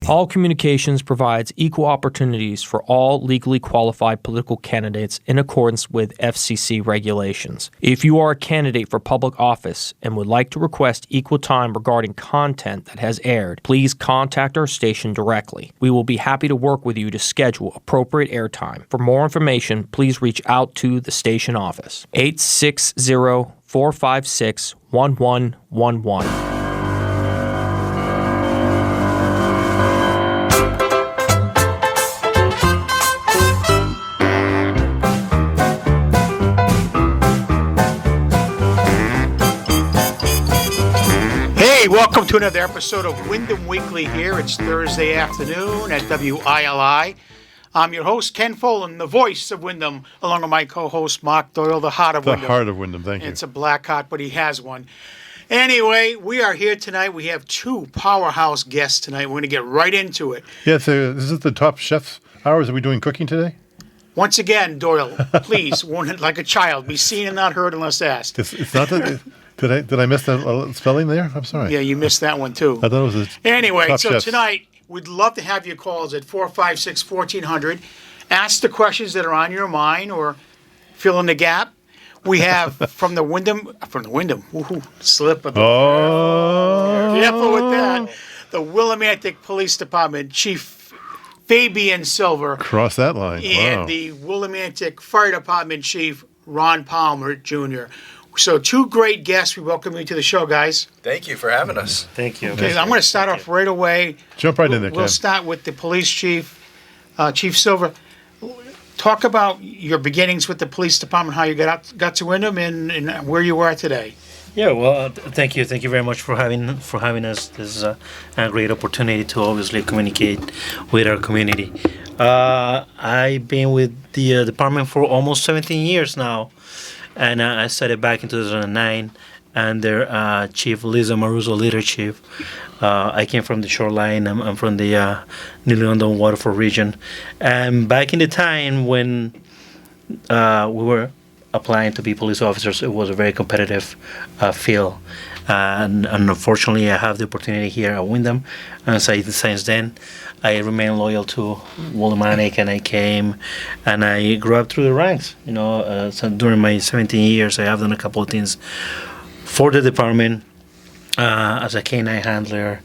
All Communications provides equal opportunities for all legally qualified political candidates in accordance with FCC regulations. If you are a candidate for public office and would like to request equal time regarding content that has aired, please contact our station directly. We will be happy to work with you to schedule appropriate airtime. For more information, please reach out to the station office. 860-456-1111. Hey, welcome to another episode of Windham Weekly here. It's Thursday afternoon at WILI. I'm your host, Ken Folan, the voice of Windham, along with my co-host, Mark Doyle, the heart of Windham. The heart of Windham, thank you. It's a black heart, but he has one. Anyway, we are here tonight. We have two powerhouse guests tonight. We're going to get right into it. Yeah, so this is the top chef's hours. Are we doing cooking today? Once again, Doyle, please, like a child, be seen and not heard unless asked. It's not that... Did I miss that spelling there? I'm sorry. Yeah, you missed that one too. I thought it was Anyway, top so chefs. tonight, we'd love to have your calls at 456-1400. Ask the questions that are on your mind or fill in the gap. We have from the Windham, woohoo, slip of the careful with that. The Willimantic Police Department Chief Fabian Silva. Cross that line. And Wow. the Willimantic Fire Department Chief Ron Palmer Jr. So two great guests. We welcome you to the show, guys. Thank you for having us. Thank you. Okay, I'm going to start off right away. Jump right in there, We'll Ken. start with the police chief, Chief Silva. Talk about your beginnings with the police department, how you got to Windham, and where you are today. Yeah, well, thank you very much for having us. This is a great opportunity to obviously communicate with our community. I've been with the department for almost 17 years now, and I started back in 2009 under Chief Lisa Maruso leadership. I came from the shoreline. I'm from the New London Waterford region, and back in the time when we were applying to be police officers, it was a very competitive field. And unfortunately, I have the opportunity here at Windham. And since then, I remain loyal to Willimantic, and I came and I grew up through the ranks. So during my 17 years, I have done a couple of things for the department as a K-9 handler.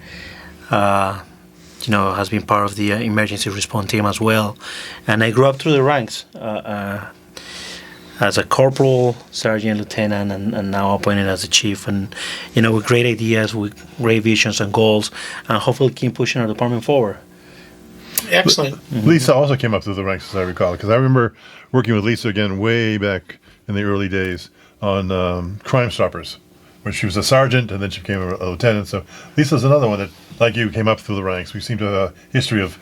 Has been part of the emergency response team as well. And I grew up through the ranks. As a corporal, sergeant, lieutenant, and now appointed as a chief. And, with great ideas, with great visions and goals, and hopefully keep pushing our department forward. Excellent. Lisa also came up through the ranks, as I recall, because I remember working with Lisa again way back in the early days on Crime Stoppers, where she was a sergeant and then she became a lieutenant. So Lisa's another one that, like you, came up through the ranks. We seem to have a history of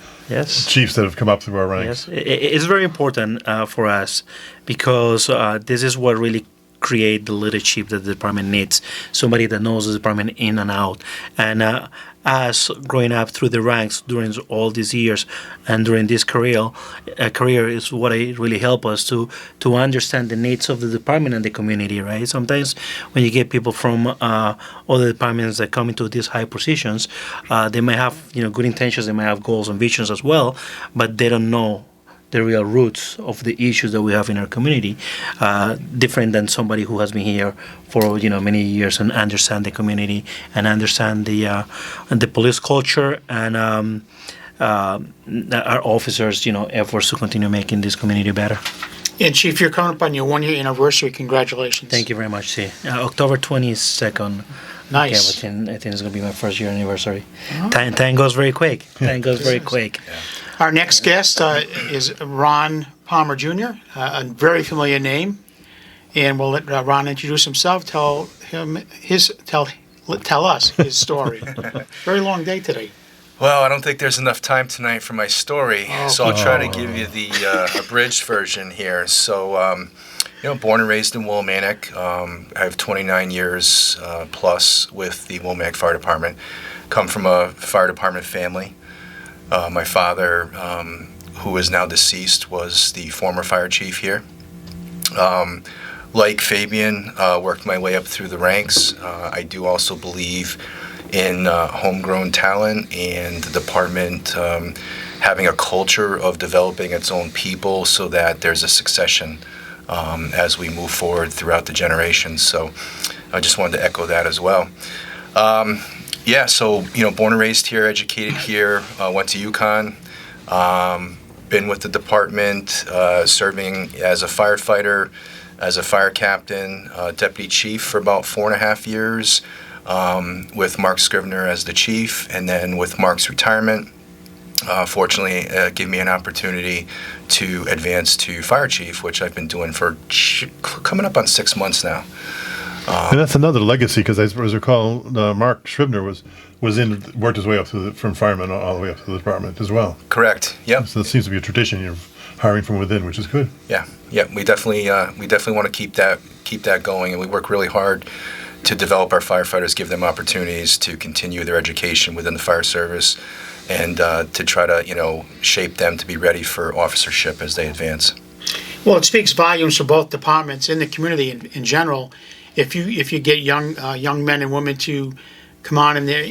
chiefs that have come up through our ranks. Yes, it's very important for us because this is what really create the leadership that the department needs. Somebody that knows the department in and out. And us growing up through the ranks during all these years and during this career is what really help us to understand the needs of the department and the community, right? Sometimes when you get people from other departments that come into these high positions, they may have good intentions, they may have goals and visions as well, but they don't know the real roots of the issues that we have in our community, different than somebody who has been here for many years and understand the community and understand the police culture and our officers' efforts to continue making this community better. And Chief, you're coming up on your 1-year anniversary. Congratulations. Thank you very much. See, October 22nd. Nice. Okay, I think it's going to be my first year anniversary. Oh. Time goes very quick. Yeah. Our next guest is Ron Palmer Jr., a very familiar name, and we'll let Ron introduce himself. Tell us his story. Very long day today. Well, I don't think there's enough time tonight for my story, so I'll try to give you the abridged version here. So, born and raised in Willimantic. I have 29 years plus with the Willimantic Fire Department. Come from a fire department family. My father, who is now deceased, was the former fire chief here. Like Fabian, worked my way up through the ranks. I do also believe in homegrown talent, and the department having a culture of developing its own people so that there's a succession as we move forward throughout the generations. So I just wanted to echo that as well. Yeah, so, born and raised here, educated here, went to UConn, been with the department, serving as a firefighter, as a fire captain, deputy chief for about 4.5 years, with Mark Scrivener as the chief, and then with Mark's retirement, fortunately, it gave me an opportunity to advance to fire chief, which I've been doing for coming up on 6 months now. And that's another legacy, because as I recall, Mark Scrivener worked his way up from fireman all the way up to the department as well. Correct. Yep. So it seems to be a tradition. You're hiring from within, which is good. Yeah. We definitely want to keep that going, and we work really hard to develop our firefighters, give them opportunities to continue their education within the fire service, and to try to shape them to be ready for officership as they advance. Well, it speaks volumes for both departments in the community in general. If you get young men and women to come on in there,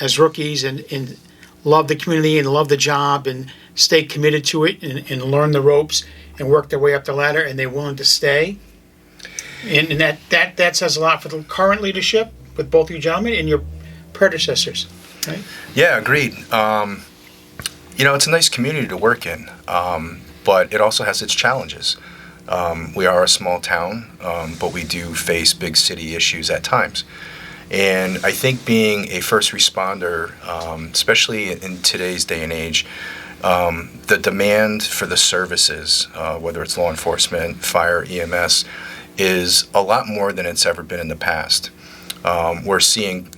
as rookies and love the community and love the job and stay committed to it and learn the ropes and work their way up the ladder, and they're willing to stay, and that says a lot for the current leadership with both you gentlemen and your predecessors, right? Yeah, agreed. It's a nice community to work in, but it also has its challenges. We are a small town, but we do face big city issues at times. And I think being a first responder, especially in today's day and age, the demand for the services, whether it's law enforcement, fire, EMS, is a lot more than it's ever been in the past. We're seeing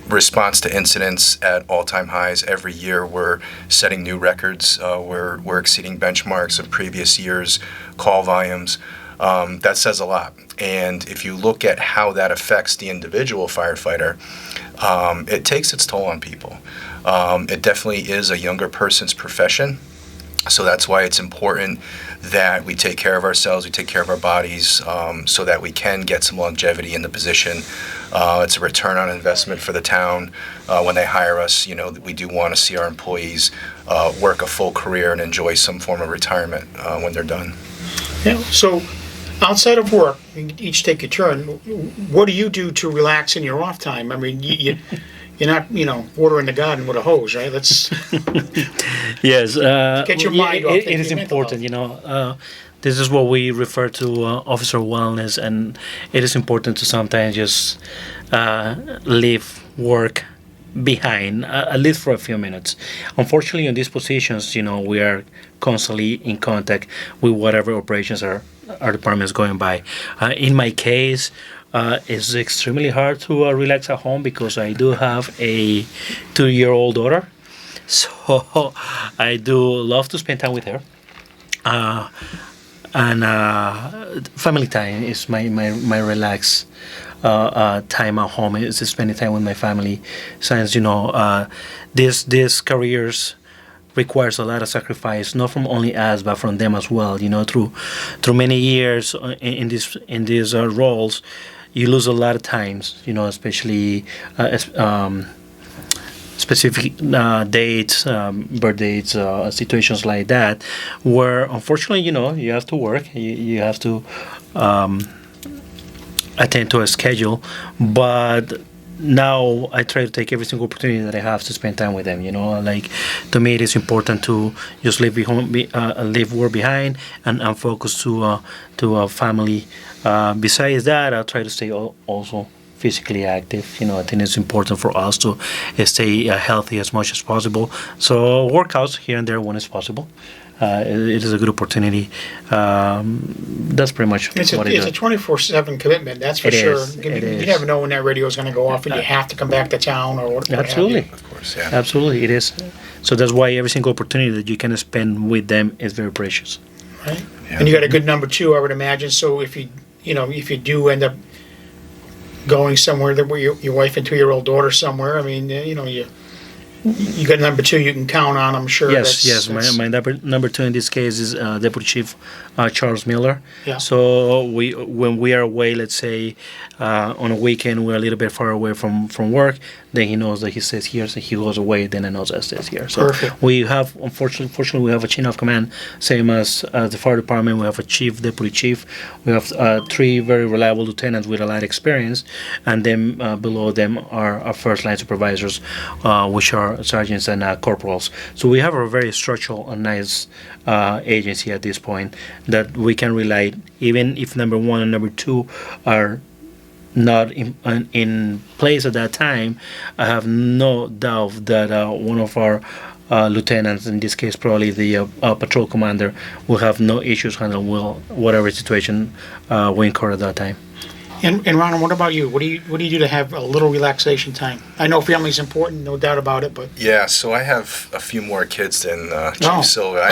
response to incidents at all-time highs. Every year we're setting new records. We're exceeding benchmarks of previous years' call volumes. That says a lot. And if you look at how that affects the individual firefighter, it takes its toll on people. It definitely is a younger person's profession. So that's why it's important that we take care of ourselves, we take care of our bodies, so that we can get some longevity in the position. It's a return on investment for the town. When they hire us, we do want to see our employees work a full career and enjoy some form of retirement when they're done. Yeah. So outside of work, you each take a turn. What do you do to relax in your off time? I mean, you're not, watering the garden with a hose, right? Let's Yes, get your mind off. It is important, This is what we refer to officer wellness, and it is important to sometimes just leave work behind, at least for a few minutes. Unfortunately, in these positions, we are constantly in contact with whatever operations our department is going by. In my case, it's extremely hard to relax at home because I do have a 2-year-old daughter. So I do love to spend time with her. And family time is my relaxed time at home. Is spending time with my family. Since these careers requires a lot of sacrifice, not from only us but from them as well. Through many years in these roles, you lose a lot of times. Especially specific dates, birth dates, situations like that, where unfortunately, you have to work, you have to attend to a schedule. But now I try to take every single opportunity that I have to spend time with them. To me, it is important to just leave work behind and focus to a family. Besides that, I try to stay also physically active. I think it's important for us to stay healthy as much as possible. So workouts here and there when it's possible. It is a good opportunity. That's pretty much what it is. It's a 24/7 commitment, that's for sure. You never know when that radio is going to go off and you have to come back to town or what Absolutely. have you. Of course, yeah. Absolutely, it is. So that's why every single opportunity that you can spend with them is very precious. Right? Yeah. And you got a good number two, I would imagine. So if you do end up going somewhere where your wife and 2-year-old daughter somewhere, I mean, you got number two you can count on, I'm sure. Yes. My number two in this case is Deputy Chief Charles Miller. Yeah. So when we are away, let's say on a weekend, we're a little bit far away from work. then he knows that he stays here. So he goes away, then I know that stays here. So Perfect. we have, fortunately, we have a chain of command, same as the fire department. We have a chief, deputy chief. We have 3 very reliable lieutenants with a lot of experience, and then below them are our first line supervisors, which are sergeants and corporals. So we have a very structural and nice agency at this point that we can rely, even if number 1 and number 2 are not in place at that time. I have no doubt that one of our lieutenants, in this case probably the patrol commander, will have no issues handling whatever situation we incur at that time. And Ronald, what about you? What do you do to have a little relaxation time? I know family's important, no doubt about it, but Yeah, so I have a few more kids than Oh. Chief Silva.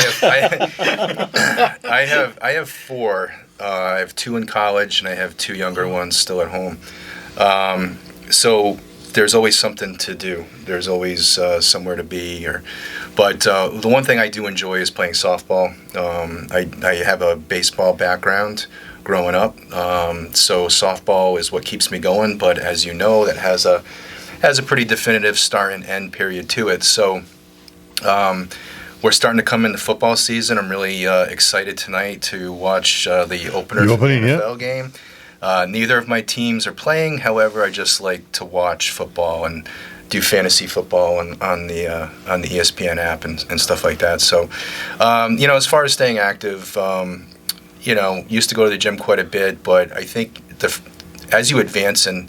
I have 4. I have 2 in college, and I have 2 younger ones still at home. So there's always something to do. There's always somewhere to be. But the one thing I do enjoy is playing softball. I have a baseball background growing up, so softball is what keeps me going. But as you know, that has a pretty definitive start and end period to it. So we're starting to come into football season. I'm really excited tonight to watch the opener The for the opening, yeah. NFL game. Neither of my teams are playing. However, I just like to watch football and do fantasy football on the ESPN app and stuff like that. So, as far as staying active, used to go to the gym quite a bit, but I think as you advance in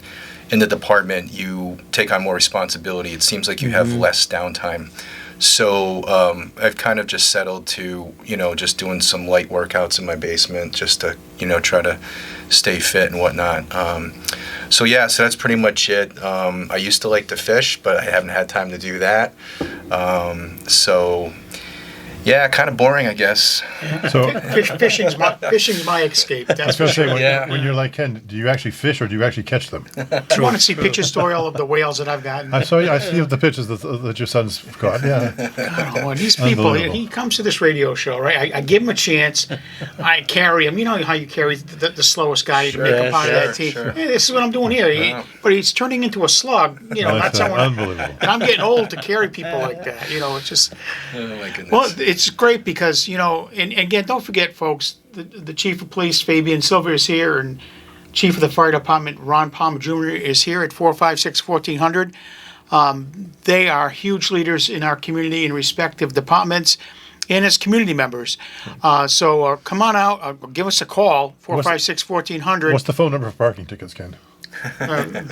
the department, you take on more responsibility. It seems like you have less downtime. So I've kind of just settled to, just doing some light workouts in my basement just to, try to stay fit and whatnot. So that's pretty much it. I used to like to fish, but I haven't had time to do that. Kind of boring, I guess. So fishing's my escape. I That's was going for to say, sure. when you're like Ken, do you actually fish or do you actually catch them? You want to see pictures, story, all of the whales that I've gotten? I see the pictures that your son's caught. Yeah. God, these people, Unbelievable. he comes to this radio show, right? I give him a chance. I carry him. You know how you carry the slowest guy to make a part of that team. sure. Hey, this is what I'm doing here. But he's turning into a slug. Not That's someone. unbelievable. And I'm getting old to carry people like that. It's just. Oh, my goodness. Well, it's great because, and again, don't forget, folks, the Chief of Police, Fabian Silva, is here, and Chief of the Fire Department, Ron Palmer Jr., is here at 456-1400. They are huge leaders in our community in respective departments and as community members. So come on out, give us a call, 456-1400. What's the phone number for parking tickets, Ken?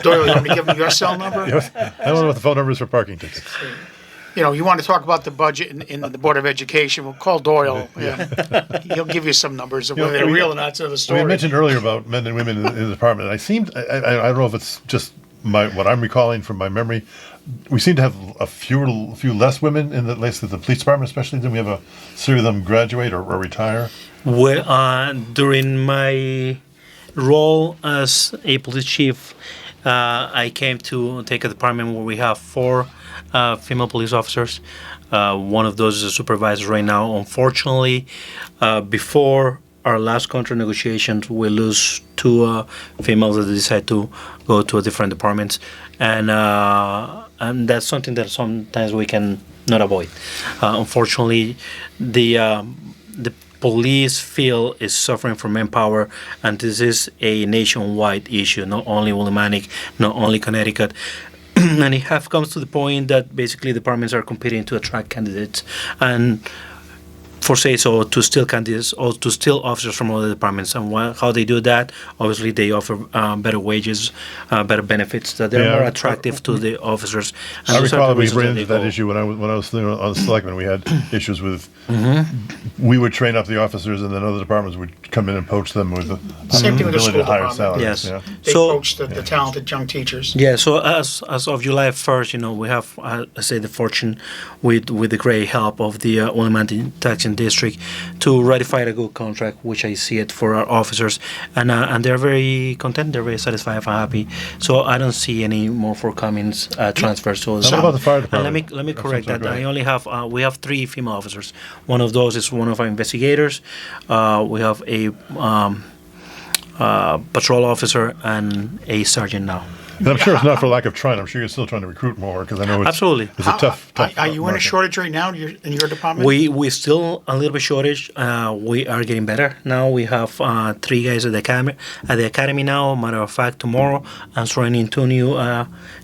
Doyle, you want me to give them your cell number? I don't know what the phone number is for parking tickets. You want to talk about the budget in the Board of Education, well, call Doyle. Yeah. He'll give you some numbers of whether they're real or not to the story. We mentioned earlier about men and women in the department. I don't know if it's just what I'm recalling from my memory. We seem to have a few less women in the police department, especially. Then we have a series of them graduate or retire. Well, during my role as a police chief, I came to take a department where we have 4 female police officers. One of those is a supervisor right now. Unfortunately, before our last contract negotiations, we lose 2 females that decide to go to a different departments, and that's something that sometimes we can not avoid. Unfortunately, the police field is suffering from manpower, and this is a nationwide issue, not only Willimantic, not only Connecticut. And it have comes to the point that basically departments are competing to attract candidates and to steal candidates or to steal officers from other departments. And how they do that, obviously they offer better wages, better benefits that they're more attractive to the officers. And I those are recall the we reasons ran that into they that go. issue when I was on the selectmen. We had issues with we would train up the officers, and then other departments would come in and poach them with the Same thing with the ability school to hire department. salaries. Yes. Yeah. They So- coach the talented young teachers. Yeah, so as of July 1st, we have, I say, the fortune with the great help of the Willimantic Taxing District to ratify a good contract, which I see it for our officers, and they're very content, they're very satisfied and happy. So I don't see any more forthcoming transfers. So What about the fire and department? let me correct sorry, that. go ahead. I only have we have 3 female officers. One of those is one of our investigators. We have a patrol officer and a sergeant now. And I'm sure it's not for lack of trying. I'm sure you're still trying to recruit more because I know it's, Absolutely. it's a tough Are you in a market. shortage right now in your department? We still a little bit shortage. We are getting better now. We have 3 guys at the academy now. Matter of fact, tomorrow I'm training 2 new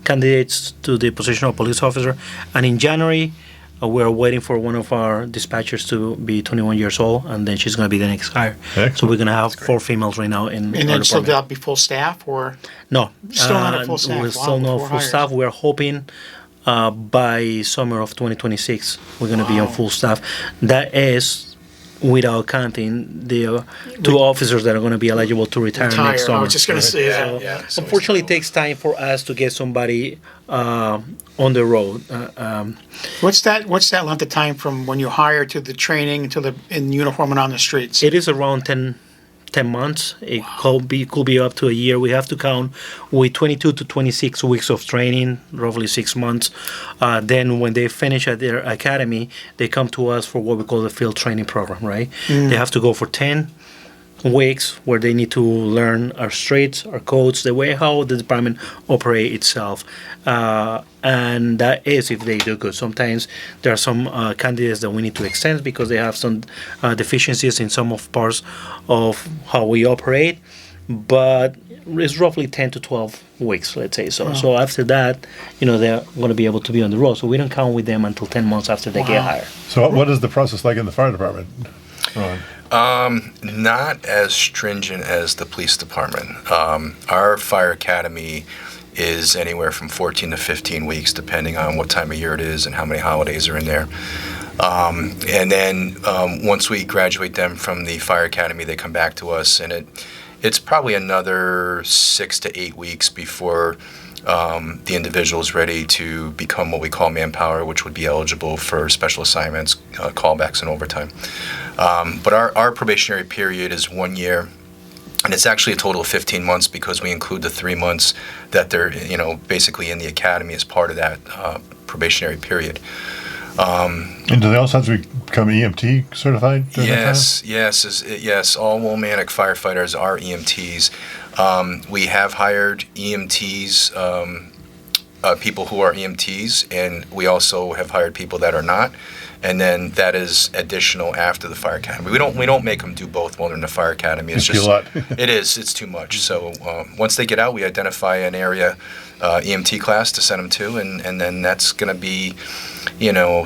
candidates to the position of police officer, and in January. We're waiting for one of our dispatchers to be 21 years old, and then she's going to be the next hire. Excellent. So we're going to have 4 females right now in and our then still department. that'll be full staff, or No, Still not at full staff. We're Wow, still not 4 full hires. staff. We're hoping by summer of 2026 we're going to be on full staff. That is without counting the 2 officers that are going to be eligible to retire next I summer. was just going to say So, that. Yeah. unfortunately, it takes time for us to get somebody on the road. What's that length of time from when you hire to the training to the in uniform and on the streets? It is around 10 months. It could be up to a year. We have to count with 22 to 26 weeks of training, roughly 6 months. Then when they finish at their academy, they come to us for what we call the field training program, right? They have to go for 10 weeks where they need to learn our streets, our codes, the way how the department operate itself. And that is if they do good. Sometimes there are some candidates that we need to extend because they have some deficiencies in some of parts of how we operate. But it's roughly 10 to 12 weeks, let's say so. So after that, they're going to be able to be on the road. So we don't count with them until 10 months after they get hired. So what is the process like in the fire department, Ron? Not as stringent as the police department. Our fire academy is anywhere from 14 to 15 weeks, depending on what time of year it is and how many holidays are in there. And then once we graduate them from the fire academy, they come back to us, and it's probably another 6 to 8 weeks before the individual is ready to become what we call manpower, which would be eligible for special assignments, callbacks, and overtime. But our probationary period is 1 year, and it's actually a total of 15 months because we include the 3 months that they're basically in the academy as part of that probationary period. And do they also have to become EMT certified during that time? Yes. All Wilmanic firefighters are EMTs. We have hired EMTs, people who are EMTs, and we also have hired people that are not. And then that is additional after the fire academy. We don't make them do both while they're in the fire academy. It's Must be a lot. It's too much. So once they get out, we identify an area EMT class to send them to, and then that's going to be,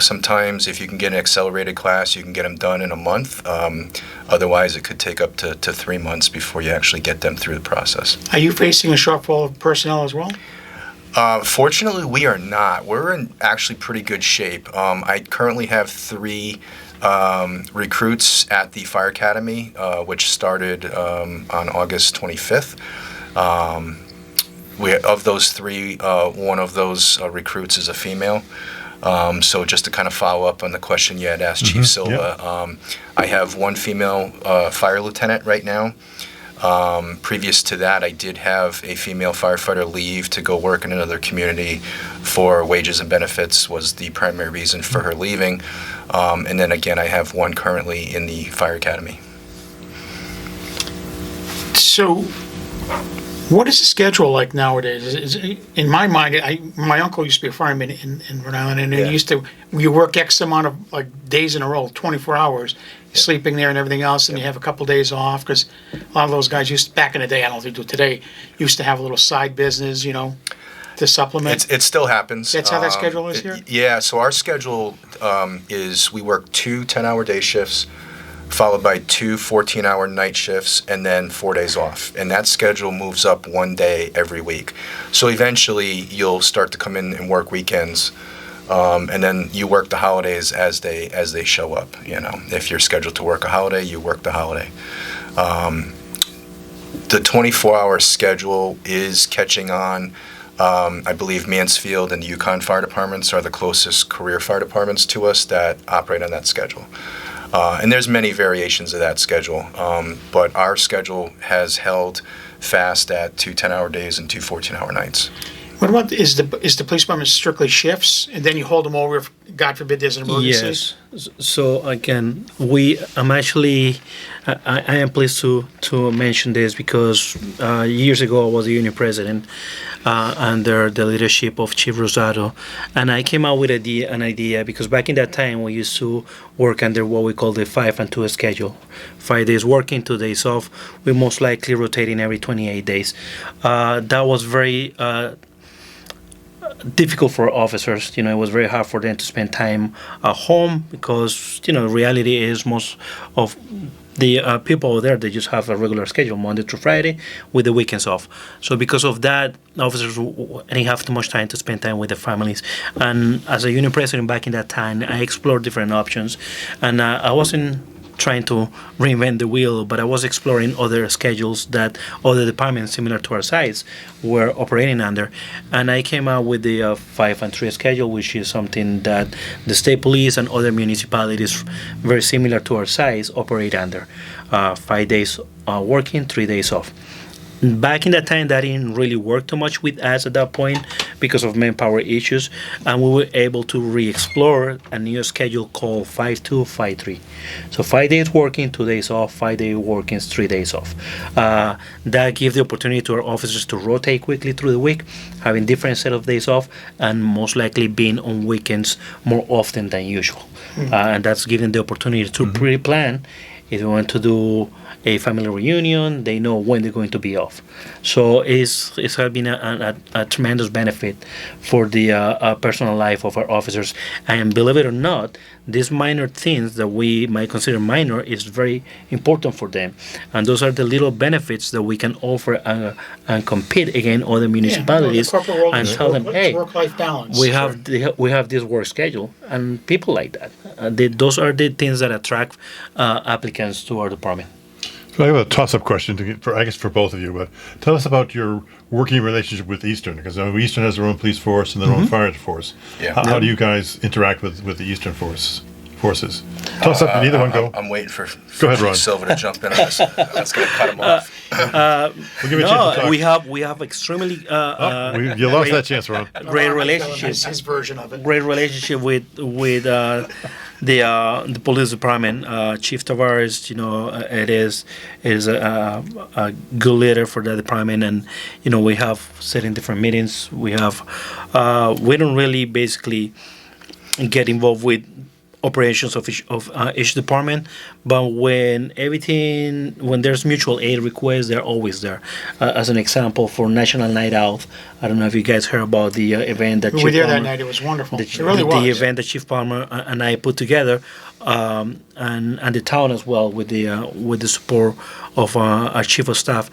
sometimes if you can get an accelerated class, you can get them done in a month. Otherwise, it could take up to 3 months before you actually get them through the process. Are you facing a shortfall of personnel as well? Fortunately, we are not. We're in actually pretty good shape. I currently have 3 recruits at the fire academy, which started on August 25th. Of those 3, one of those recruits is a female. So just to kind of follow up on the question you had asked Chief Silva, I have 1 female fire lieutenant right now. Previous to that, I did have a female firefighter leave to go work in another community for wages and benefits was the primary reason for her leaving. And then again, I have 1 currently in the fire academy. So, what is the schedule like nowadays? In my mind, my uncle used to be a fireman in Rhode Island, and you work X amount of days in a row, 24 hours, sleeping there and everything else, and you have a couple days off because a lot of those guys back in the day, I don't know if they do today, used to have a little side business, to supplement. It still happens. That's how that schedule is here? Yeah, so our schedule is we work 2 10-hour day shifts, followed by 2 14-hour night shifts, and then 4 days off. And that schedule moves up 1 day every week. So eventually you'll start to come in and work weekends, and then you work the holidays as they show up. If you're scheduled to work a holiday, you work the holiday. The 24-hour schedule is catching on. I believe Mansfield and the Yukon Fire Departments are the closest career fire departments to us that operate on that schedule. And there's many variations of that schedule, but our schedule has held fast at 2 10-hour days and 2 14-hour nights. What about is the police department strictly shifts, and then you hold them over if God forbid there's an emergency? Yes. So again, I'm actually, I am pleased to mention this because years ago I was a union president under the leadership of Chief Rosado, and I came out with an idea because back in that time we used to work under what we call the 5 and 2 schedule. 5 days working, 2 days off. We most likely rotating every 28 days. That was very difficult for officers. It was very hard for them to spend time at home because, reality is most of the people over there, they just have a regular schedule, Monday through Friday, with the weekends off. So because of that, officers didn't have too much time to spend time with their families. And as a union president back in that time, I explored different options. And I wasn't trying to reinvent the wheel, but I was exploring other schedules that other departments similar to our size were operating under. And I came out with the 5 and 3 schedule, which is something that the state police and other municipalities very similar to our size operate under. 5 days working, 3 days off. Back in that time, that didn't really work too much with us at that point because of manpower issues, and we were able to re-explore a new schedule called 5-2, 5-3. So 5 days working, 2 days off, 5 days working, 3 days off. That gives the opportunity to our officers to rotate quickly through the week, having different set of days off, and most likely being on weekends more often than usual. And that's giving the opportunity to pre-plan. If you want to do a family reunion, they know when they're going to be off. So it's been a tremendous benefit for the personal life of our officers. And believe it or not, these minor things that we might consider minor is very important for them. And those are the little benefits that we can offer and compete against other municipalities and tell them, hey, work-life balance. we have this work schedule, and people like that. Those are the things that attract applicants to our department. So I have a toss-up question for both of you. But tell us about your working relationship with Eastern, because Eastern has their own police force and their own fire force. Yeah. How do you guys interact with the Eastern forces? Tell us something. Either one go. I'm waiting for Go ahead, Ron. Silva to jump in on this. That's going to cut him off. We'll give you a chance to talk. We have extremely You lost that chance, Ron. great relationship. His version of it. Great relationship with the police department. Chief Tavares, it is a good leader for the department, and we have set in different meetings. We don't really basically get involved with operations of each department, but when there's mutual aid requests, they're always there. As an example, for National Night Out, I don't know if you guys heard about the event that We were there that night. It was wonderful. It really was. The event that Chief Palmer and I put together, and the town as well, with the support of our chief of staff.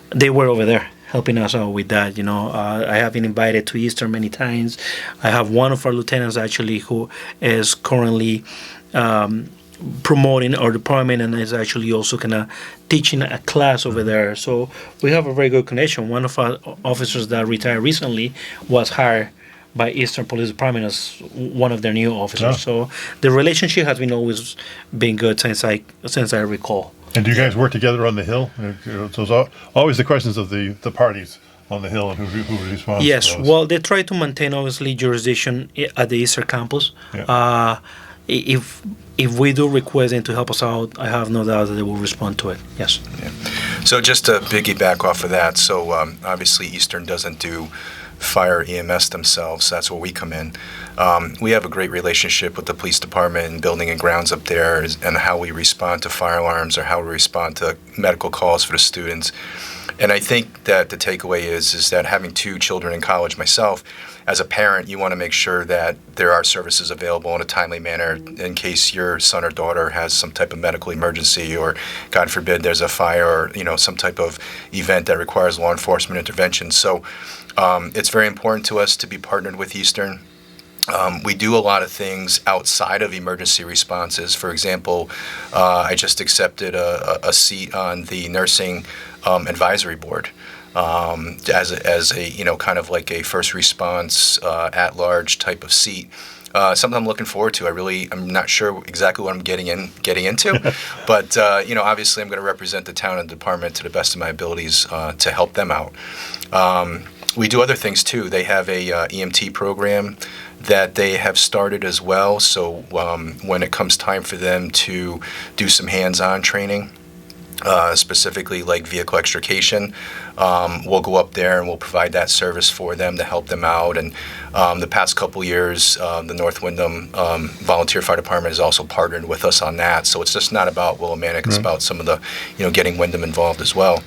They were over there helping us out with that. I have been invited to Eastern many times. I have one of our lieutenants actually who is currently promoting our department and is actually also kind of teaching a class over there. So we have a very good connection. One of our officers that retired recently was hired by Eastern Police Department as one of their new officers. So the relationship has always been good since I recall. And do you guys work together on the Hill? So it's always the questions of the parties on the Hill and who responds. Yes, to those. well, they try to maintain obviously jurisdiction at the Eastern campus. Yeah. If we do request them to help us out, I have no doubt that they will respond to it. Yes. Yeah. So just to piggyback off of that, so obviously Eastern doesn't do fire EMS themselves. That's where we come in. We have a great relationship with the police department and building and grounds up there, and how we respond to fire alarms or how we respond to medical calls for the students. And I think that the takeaway is that having 2 children in college myself, as a parent, you want to make sure that there are services available in a timely manner in case your son or daughter has some type of medical emergency, or God forbid there's a fire or some type of event that requires law enforcement intervention. So it's very important to us to be partnered with Eastern. We do a lot of things outside of emergency responses. For example, I just accepted a seat on the nursing advisory board as a kind of like a first response at-large type of seat. Something I'm looking forward to. I'm not sure exactly what I'm getting into, but obviously I'm going to represent the town and department to the best of my abilities to help them out. we do other things too. They have a EMT program that they have started as well. So when it comes time for them to do some hands-on training, specifically like vehicle extrication, we'll go up there and we'll provide that service for them to help them out. And the past couple years, the North Windham Volunteer Fire Department has also partnered with us on that. So it's just not about Willimantic, it's about some of the, getting Windham involved as well.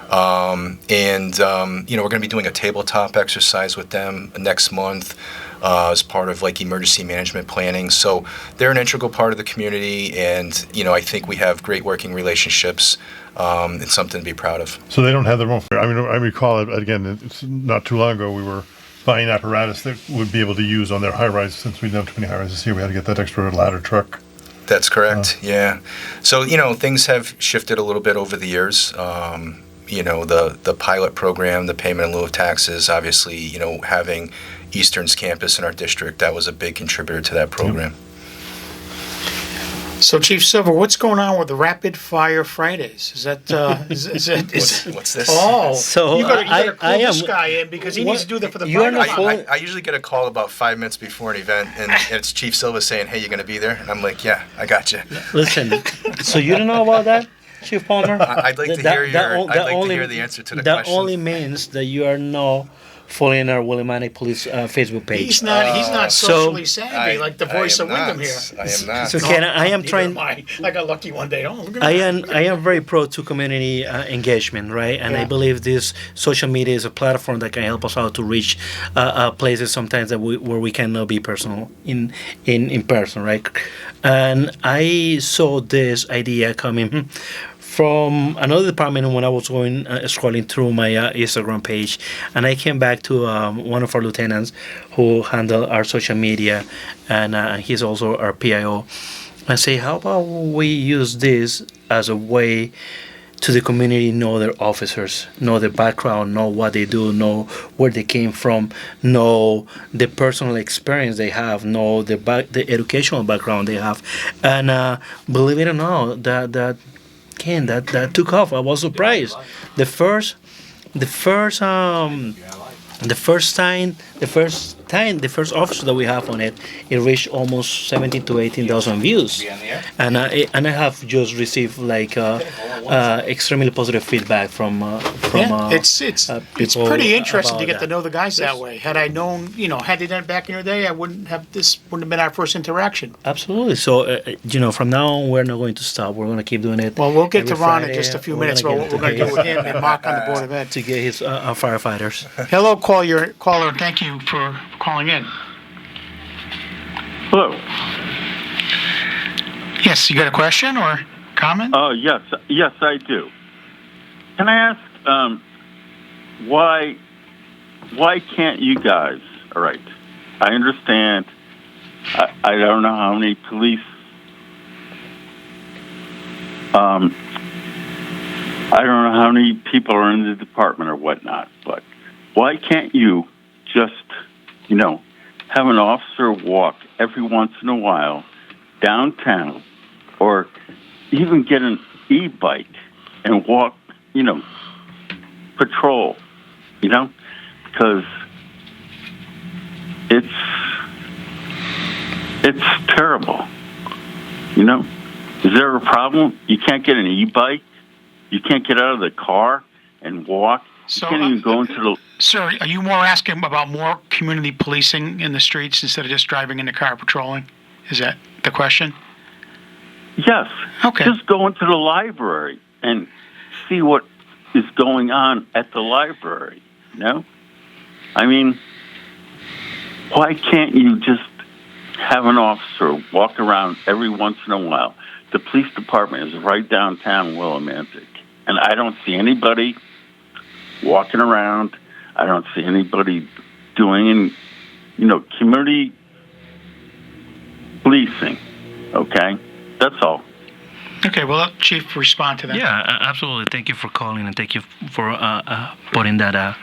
We're going to be doing a tabletop exercise with them next month as part of like emergency management planning. So they're an integral part of the community, and I think we have great working relationships. It's something to be proud of. So they don't have their own. I mean, I recall it again. It's not too long ago we were buying apparatus that would be able to use on their high rise. Since we don't have too many high rises here, we had to get that extra ladder truck. That's correct. Yeah. So things have shifted a little bit over the years. The pilot program, the payment in lieu of taxes, obviously, having Eastern's campus in our district, that was a big contributor to that program. So, Chief Silva, what's going on with the Rapid Fire Fridays? Is that what's this? Oh, So, you gotta call this am- guy in because he needs to do that for the You are fire. not I usually get a call about 5 minutes before an event, and it's Chief Silva saying, "Hey, you going to be there?" And I'm like, "Yeah, I got you." Listen, so you don't know about that, Chief Palmer? I'd like to hear the answer to the that question. That only means that you are not following our Willimantic Police Facebook page. He's not socially savvy like the voice of Windham here. I am not. So Ken, I am Neither trying. am I got lucky one day. Oh, look at I that. am very pro to community engagement, right? And I Yeah. believe this social media is a platform that can help us out to reach places sometimes that where we cannot be personal in person, right? And I saw this idea coming from another department when I was going scrolling through my Instagram page, and I came back to one of our lieutenants who handle our social media, and he's also our PIO. I say, how about we use this as a way to the community know their officers, know their background, know what they do, know where they came from, know the personal experience they have, know the educational background they have, and believe it or not, that took off. I was surprised. The first officer that we have on it reached almost 17 to 18,000 views, and I have just received like extremely positive feedback from It's people pretty interesting to about get to know the guys that way. Had I known, had they done it back in your day, wouldn't have been our first interaction. Absolutely. So from now on, we're not going to stop. We're going to keep doing it. Well, we'll get to every Ron in Friday. just a few We're minutes gonna about get what we're going to to do with him and Mark on the Board of Ed. to get his firefighters. Hello, caller. Thank you for calling in. Hello. Yes, you got a question or comment? Yes, I do. Can I ask why can't you guys? All right, I understand. I don't know how many police. I don't know how many people are in the department or whatnot, but why can't you just, have an officer walk every once in a while downtown, or even get an e-bike and walk, patrol, because it's terrible, Is there a problem? You can't get an e-bike? You can't get out of the car and walk? So, You can't even go into the... Sir, are you more asking about more community policing in the streets instead of just driving in the car patrolling? Is that the question? Yes. Okay. Just go into the library and see what is going on at the library, I mean, why can't you just have an officer walk around every once in a while? The police department is right downtown Willimantic, and I don't see anybody walking around. I don't see anybody doing, community policing. Okay? That's all. Okay, well, let Chief respond to that. Yeah, absolutely. Thank you for calling, and thank you for putting that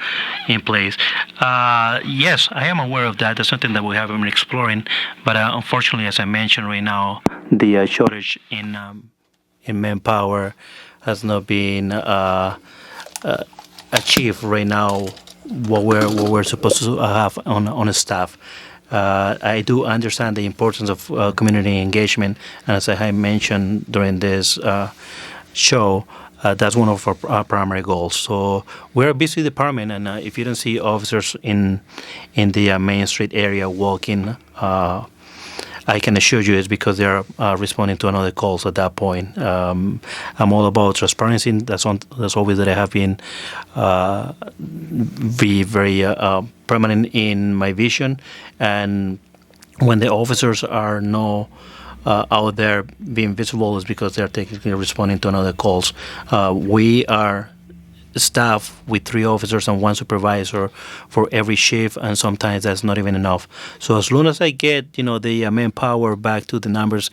in place. Yes, I am aware of that. That's something that we have been exploring, but unfortunately, as I mentioned right now, the shortage in manpower has not been achieved right now what we're supposed to have on a staff. I do understand the importance of community engagement, and as I mentioned during this show, that's one of our primary goals. So we're a busy department, and if you don't see officers in the Main Street area walking, I can assure you it's because they're responding to another calls at that point. I'm all about transparency. That's always that I have been very permanent in my vision. And when the officers are no out there being visible, is because they're technically responding to another calls. We are staff with 3 officers and 1 supervisor for every shift, and sometimes that's not even enough. So as long as I get the manpower back to the numbers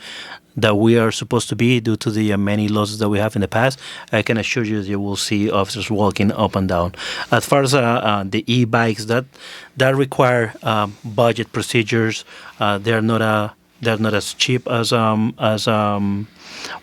that we are supposed to be due to the many losses that we have in the past, I can assure you that you will see officers walking up and down. As far as the e-bikes, that require budget procedures. They're not as cheap as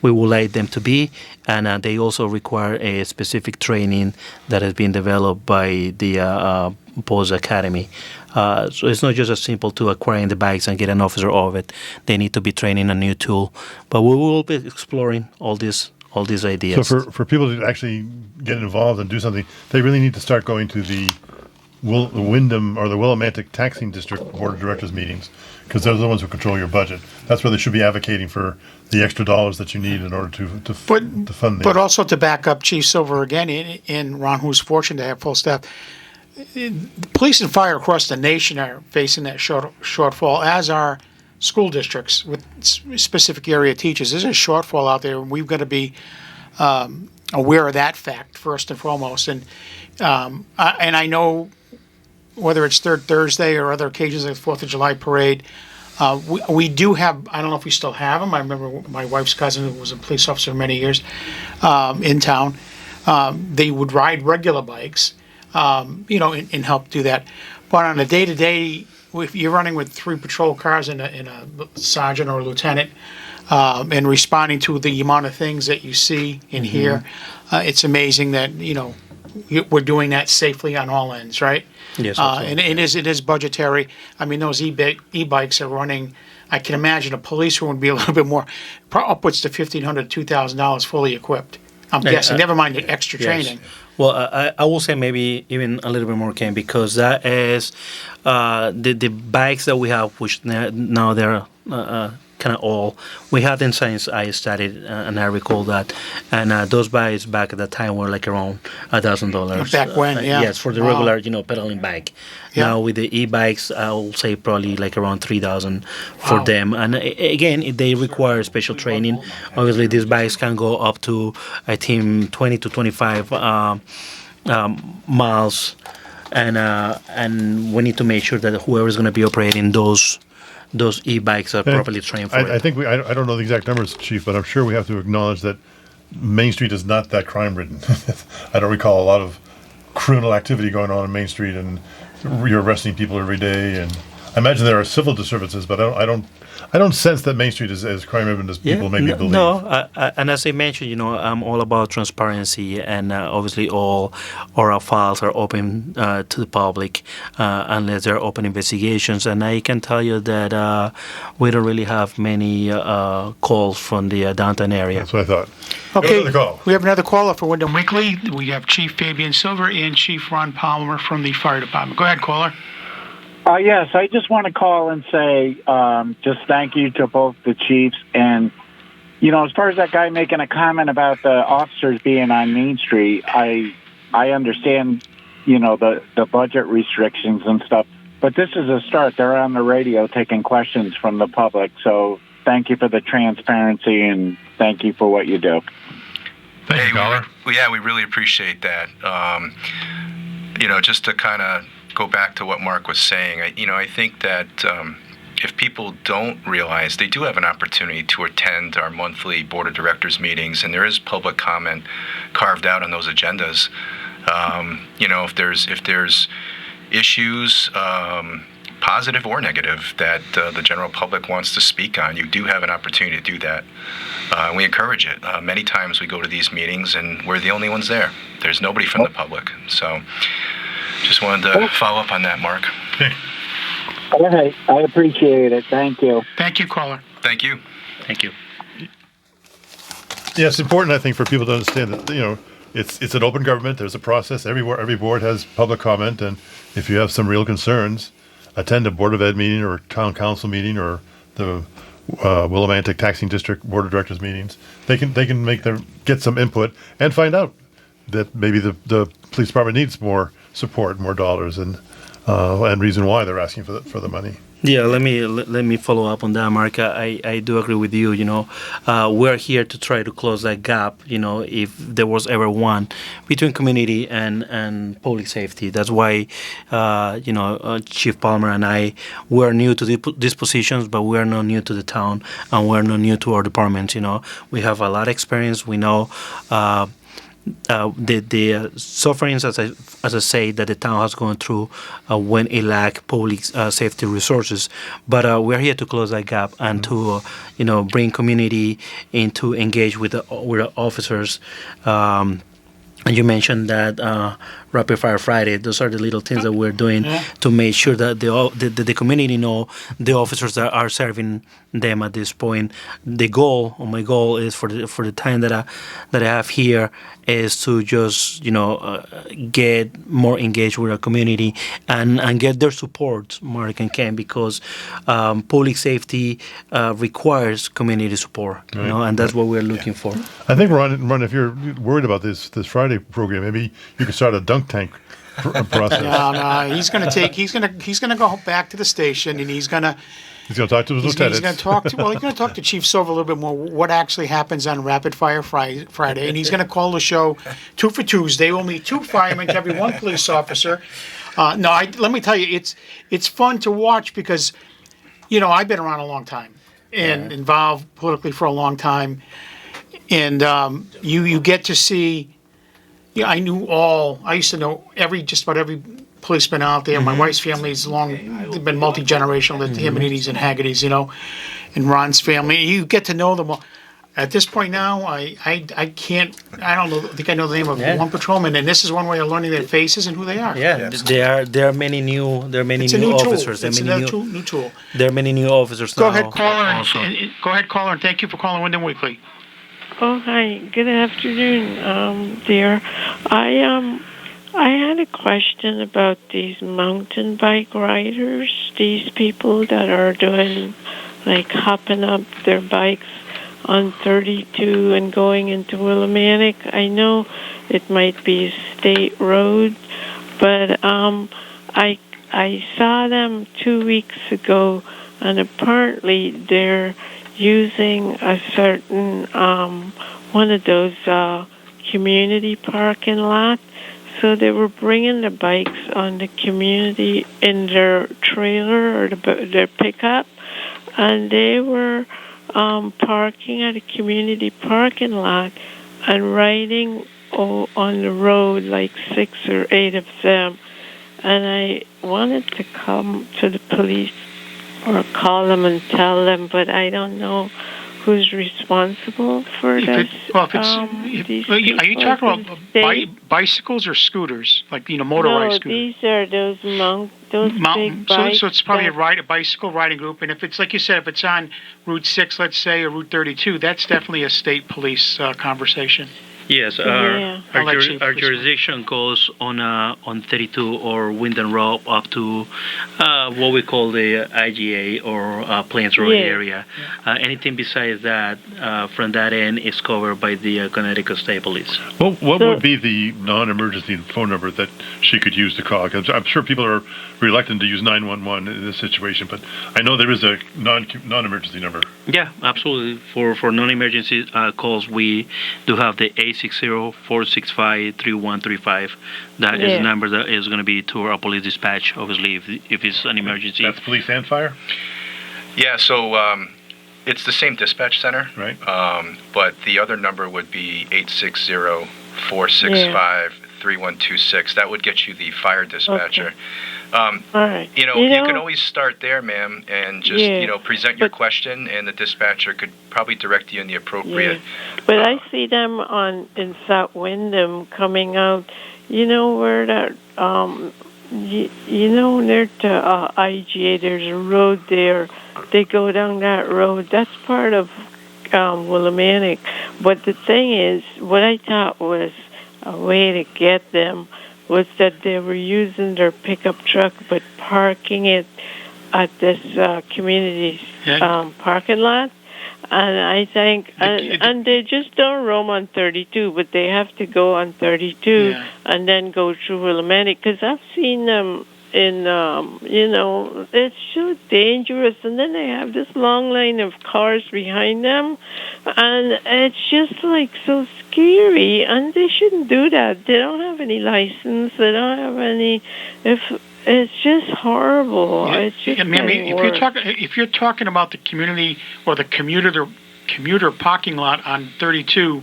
we would like them to be, and they also require a specific training that has been developed by the Post Academy. So it's not just as simple to acquiring the bikes and get an officer of it. They need to be trained in a new tool. But we will be exploring all these ideas. So for people to actually get involved and do something, they really need to start going to the Windham or the Willimantic Taxing District Board of Directors meetings, because those are the ones who control your budget. That's where they should be advocating for the extra dollars that you need in order to fund these. But also to back up Chief Silver again, in Ron, who's fortunate to have full staff, police and fire across the nation are facing that shortfall, as are school districts with specific area teachers. There's a shortfall out there, and we've got to be aware of that fact first and foremost. And I know, whether it's Third Thursday or other occasions like the 4th of July parade, we do have, I don't know if we still have them. I remember my wife's cousin, who was a police officer for many years in town, they would ride regular bikes, and help do that. But on a day-to-day, if you're running with 3 patrol cars and a sergeant or a lieutenant, and responding to the amount of things that you see and hear, it's amazing that, we're doing that safely on all ends, right? Yes, and it is budgetary. I mean, those e-bikes are running. I can imagine a police one would be a little bit more, upwards to $1,500, $2,000 fully equipped. I'm guessing. Never mind the extra training. Well, I will say maybe even a little bit more, Ken, because that is the bikes that we have, which now they're kind of all. We had them since I studied, and I recall that. And those bikes back at that time were like around $1,000. Back when, yeah. Yes, for the regular, pedaling bike. Yeah. Now with the e-bikes, I will say probably like around $3,000 for them. And again, they require special training. Obviously, these bikes can go up to, I think, 20 to 25 miles. And we need to make sure that whoever is going to be operating those e-bikes are properly trained for it. I think I don't know the exact numbers, Chief, but I'm sure we have to acknowledge that Main Street is not that crime-ridden. I don't recall a lot of criminal activity going on Main Street, and you're arresting people every day. And I imagine there are civil disturbances, but I don't sense that Main Street is as crime-ridden as people maybe believe. No, and as I mentioned, I'm all about transparency, and obviously all our files are open to the public unless there are open investigations. And I can tell you that we don't really have many calls from the downtown area. That's what I thought. Okay, Go to the call. We have another caller for Windham Weekly. We have Chief Fabian Silver and Chief Ron Palmer from the fire department. Go ahead, caller. Yes, I just want to call and say just thank you to both the chiefs. And, as far as that guy making a comment about the officers being on Main Street, I understand, the budget restrictions and stuff. But this is a start. They're on the radio taking questions from the public. So thank you for the transparency, and thank you for what you do. Thank you, caller. We really appreciate that. Just to kind of go back to what Mark was saying, I think that if people don't realize, they do have an opportunity to attend our monthly board of directors meetings, and there is public comment carved out on those agendas. If there's issues, positive or negative, that the general public wants to speak on, you do have an opportunity to do that. We encourage it. Many times we go to these meetings and we're the only ones there. There's nobody from the public. So just wanted to follow up on that, Mark. All right. I appreciate it. Thank you. Thank you, caller. Thank you. Thank you. Yeah, it's important, I think, for people to understand that, it's an open government. There's a process. Every board has public comment, and if you have some real concerns, attend a Board of Ed meeting or town council meeting or the Willimantic Taxing District Board of Directors meetings. They can get some input and find out that maybe the police department needs more support, more dollars, and reason why they're asking for the money. Yeah, let me follow up on that, Mark. I do agree with you. We're here to try to close that gap. If there was ever one between community and public safety. That's why, Chief Palmer and I, we're new to these positions, but we are not new to the town, and we're not new to our departments. We have a lot of experience. We know. The sufferings, as I say, that the town has gone through when it lacked public safety resources, but we're here to close that gap and to bring community in to engage with the officers. And you mentioned that Rapid Fire Friday. Those are the little things that we're doing to make sure that the community know the officers that are serving them at this point. My goal is for the time that I have here is to just get more engaged with our community and get their support, Mark and Ken, because public safety requires community support, right. And that's what we're looking for. I think Ron, if you're worried about this Friday program, maybe you could start a dunk tank process. No, he's going to go back to the station, and he's going to talk to his lieutenants. He's going to talk to Chief Silva a little bit more what actually happens on Rapid Fire Friday, and he's going to call the show 2 for Tuesday. We'll meet 2 firemen to every 1 police officer. Let me tell you, it's fun to watch because, I've been around a long time and involved politically for a long time, and you get to see. Yeah, I used to know just about every policeman out there. My wife's family's they've been multi-generational, the Himonides and Haggertys, and Ron's family. You get to know them all. At this point now, I think I know the name of one patrolman, and this is one way of learning their faces and who they are. Yeah, there are many new officers. It's a new tool. There are many new officers Go now. Go ahead, caller, and thank you for calling Windham Weekly. Oh, hi. Good afternoon, dear. I had a question about these mountain bike riders, these people that are doing, hopping up their bikes on 32 and going into Willimantic. I know it might be a state road, but I saw them 2 weeks ago, and apparently they're using a certain one of those community parking lot. So they were bringing the bikes on the community in their trailer or their pickup, and they were parking at a community parking lot and riding on the road, 6 or 8 of them. And I wanted to come to the police or call them and tell them, but I don't know who's responsible for this. Are you talking about bicycles or scooters, motorized scooters? No, these are those big bikes. So it's probably a bicycle riding group, and if it's like you said, if it's on Route 6, let's say, or Route 32, that's definitely a state police conversation. Yes, our jurisdiction goes on 32 or Windham Road up to what we call the IGA or Plains Road area. Anything besides that, from that end, is covered by the Connecticut State Police. Well, what would be the non-emergency phone number that she could use to call? Because I'm sure people are reluctant to use 911 in this situation, but I know there is a non-emergency number. Yeah, absolutely. For non-emergency calls, we do have the 860-465-3135. That is the number that is going to be to our police dispatch, obviously, if it's an emergency. That's police and fire? Yeah, so it's the same dispatch center. Right. But the other number would be 860-465-3126. That would get you the fire dispatcher. Okay. All right. You can always start there, ma'am, and just present your question, and the dispatcher could probably direct you in the appropriate. Yeah. But I see them in South Windham coming out. You know where that near to IGA. There's a road there. They go down that road. That's part of Willimantic. But the thing is, what I thought was a way to get them was that they were using their pickup truck but parking it at this community parking lot. And I think, and they just don't roam on 32, but they have to go on 32 and then go through Willimantic, because I've seen them in, it's so dangerous. And then they have this long line of cars behind them, and it's just like so scary. And they shouldn't do that. They don't have any license. They don't have any. It's just horrible. Yeah. It's just if you're talking about the community or the commuter parking lot on 32,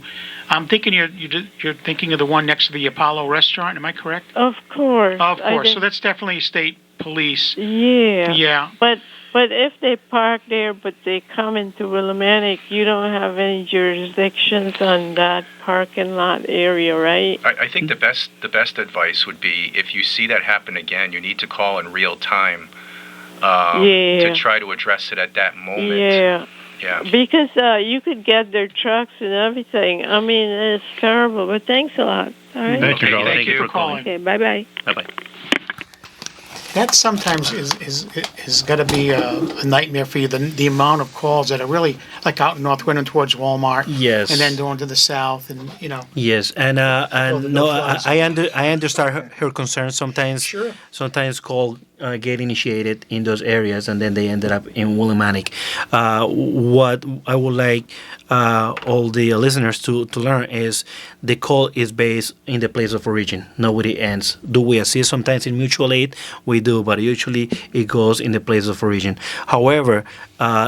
I'm thinking you're thinking of the one next to the Apollo restaurant. Am I correct? Of course. Of course. So that's definitely state police. Yeah. Yeah. But if they park there, but they come into Willimantic, you don't have any jurisdictions on that parking lot area, right? I think the best advice would be, if you see that happen again, you need to call in real time to try to address it at that moment. Yeah. Yeah. Because you could get their trucks and everything. I mean, it's terrible. But thanks a lot. All right. Thank you, darling. Thank you for calling. Okay. Bye-bye. Bye-bye. That sometimes is got to be a nightmare for you. The amount of calls that are really like out in North Windham towards Walmart. Yes. And then going to the south, and Yes, and no, I understand her concerns. Sometimes, Sure. sometimes call get initiated in those areas, and then they ended up in Willimantic. What I would like all the listeners to learn is the call is based in the place of origin, not where it ends. Do we assist sometimes in mutual aid? We do, but usually it goes in the place of origin. However,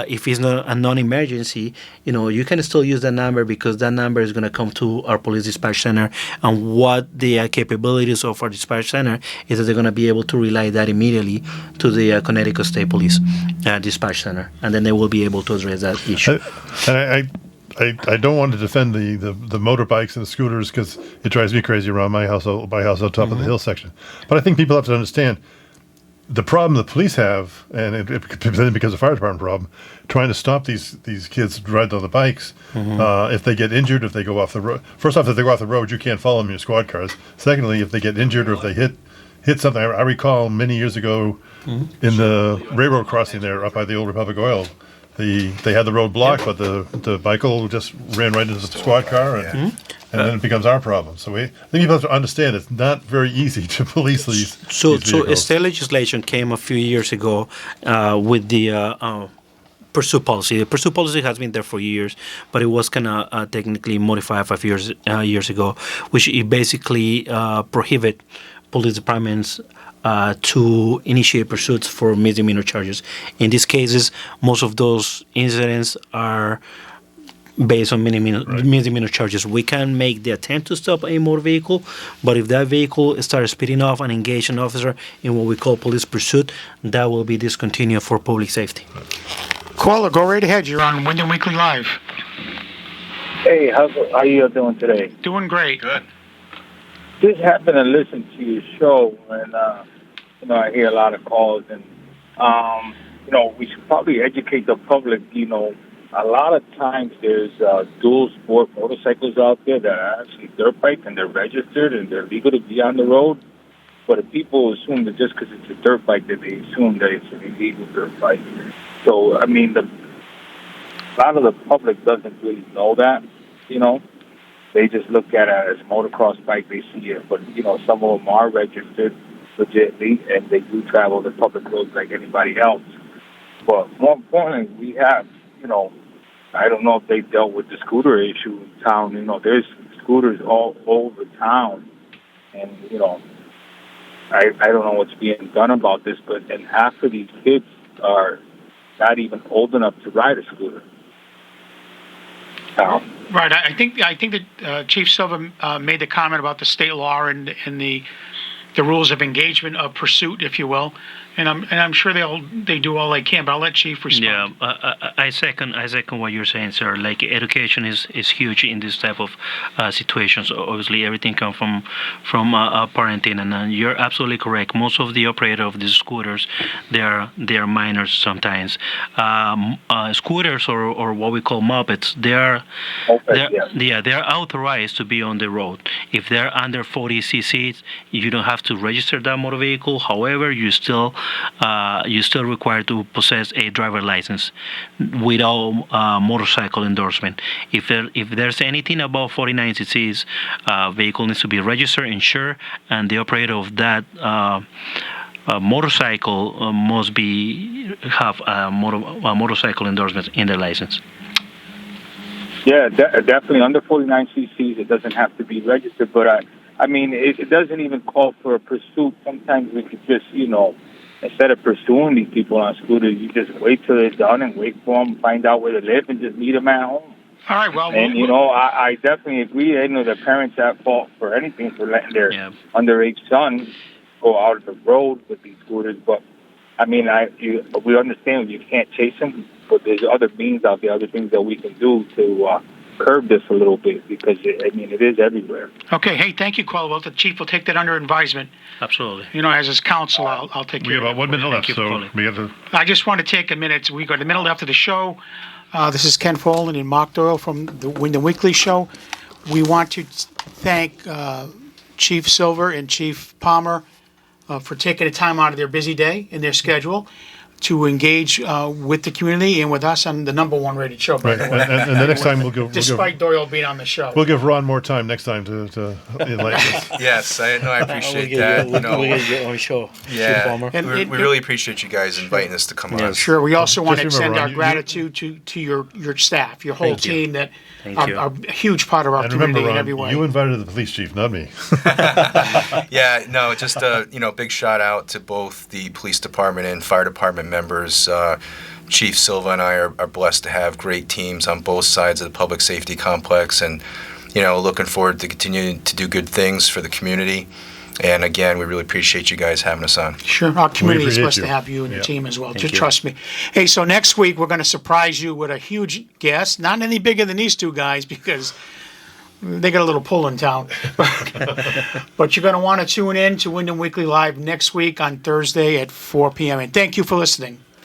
if it's not a non-emergency, you can still use that number, because that number is going to come to our police dispatch center. And what the capabilities of our dispatch center is that they're going to be able to relay that immediately to the Connecticut State Police dispatch center, and then they will be able to address that issue. I don't want to defend the motorbikes and the scooters, because it drives me crazy around my house on top of the hill section. But I think people have to understand the problem the police have, and it becomes a fire department problem, trying to stop these kids riding on the bikes. If they get injured, if they go off the road. First off, if they go off the road, you can't follow them in your squad cars. Secondly, if they get injured or if they hit something. I recall many years ago in the railroad crossing there up by the old Republic Oil, they had the road blocked, but the bicycle just ran right into the squad car, and then it becomes our problem. So I think people have to understand it's not very easy to police these vehicles. State legislation came a few years ago with the pursuit policy. The pursuit policy has been there for years, but it was kind of technically modified 5 years ago, which it basically prohibit police departments to initiate pursuits for misdemeanor charges. In these cases, most of those incidents are based on misdemeanor charges. We can make the attempt to stop a motor vehicle, but if that vehicle starts speeding off and engage an officer in what we call police pursuit, that will be discontinued for public safety. Caller, go right ahead. You're on Windham Weekly Live. Hey, how you doing today? Doing great. Good. Just happened to listen to your show, and I hear a lot of calls, and we should probably educate the public. A lot of times there's dual sport motorcycles out there that are actually dirt bike, and they're registered and they're legal to be on the road. But if people assume that just because it's a dirt bike, that they assume that it's an illegal dirt bike. So I mean, a lot of the public doesn't really know that. They just look at it as a motocross bike. They see it, but some of them are registered legitimately, and they do travel the public roads like anybody else. But more importantly, we have, I don't know if they dealt with the scooter issue in town. There's scooters all over town, and I don't know what's being done about this, and half of these kids are not even old enough to ride a scooter. Right. I think that Chief Silva made the comment about the state law and the the rules of engagement, of pursuit, if you will. And I'm sure they do all they can, but I'll let Chief respond. Yeah, I second what you're saying, sir. Like education is huge in this type of situations. Obviously, everything comes from parenting, and you're absolutely correct. Most of the operator of these scooters, they are minors sometimes. Scooters or what we call mopeds, they're authorized to be on the road. If they're under 40 cc, you don't have to register that motor vehicle. However, you're still required to possess a driver license without motorcycle endorsement. If there's anything above 49 cc's, vehicle needs to be registered, insured, and the operator of that motorcycle must have a motorcycle endorsement in their license. Yeah, definitely under 49 cc's, it doesn't have to be registered. But I mean, it doesn't even call for a pursuit. Sometimes we could just, instead of pursuing these people on scooters, you just wait till they're done and wait for them, find out where they live, and just meet them at home. All right, well... And, I definitely agree. I know the parents are at fault for anything, for letting their underage son go out of the road with these scooters. But, I mean, we understand you can't chase them, but there's other means out there, other things that we can do to curb this a little bit, because, it is everywhere. Okay, hey, thank you, Caldwell. The Chief will take that under advisement. Absolutely. As his counsel, I'll take care of it. We have about 1 minute left, so we have to... I just want to take a minute. We got a minute left of the show. This is Ken Folan and Mark Doyle from the Windham Weekly Show. We want to thank Chief Silva and Chief Palmer for taking the time out of their busy day in their schedule to engage with the community and with us on the #1 rated show. Right, and the next time we'll give... Despite Doyle being on the show. We'll give Ron more time next time to enlighten us. Yes, I appreciate that. We'll get your own show. Yeah, we really appreciate you guys inviting us to come on. Sure, we also want to extend Ron, our gratitude to your staff, your whole team that are a huge part of our community remember, Ron, in every way. you invited the police chief, not me. Yeah, no, just big shout out to both the police department and fire department members. Chief Silva and I are blessed to have great teams on both sides of the public safety complex, and looking forward to continuing to do good things for the community. And again, we really appreciate you guys having us on. Sure, our community is blessed to have you and your team as well. Just trust me. Hey, so next week we're going to surprise you with a huge guest, not any bigger than these two guys because they got a little pull in town. But you're going to want to tune in to Windham Weekly Live next week on Thursday at 4 p.m. And thank you for listening.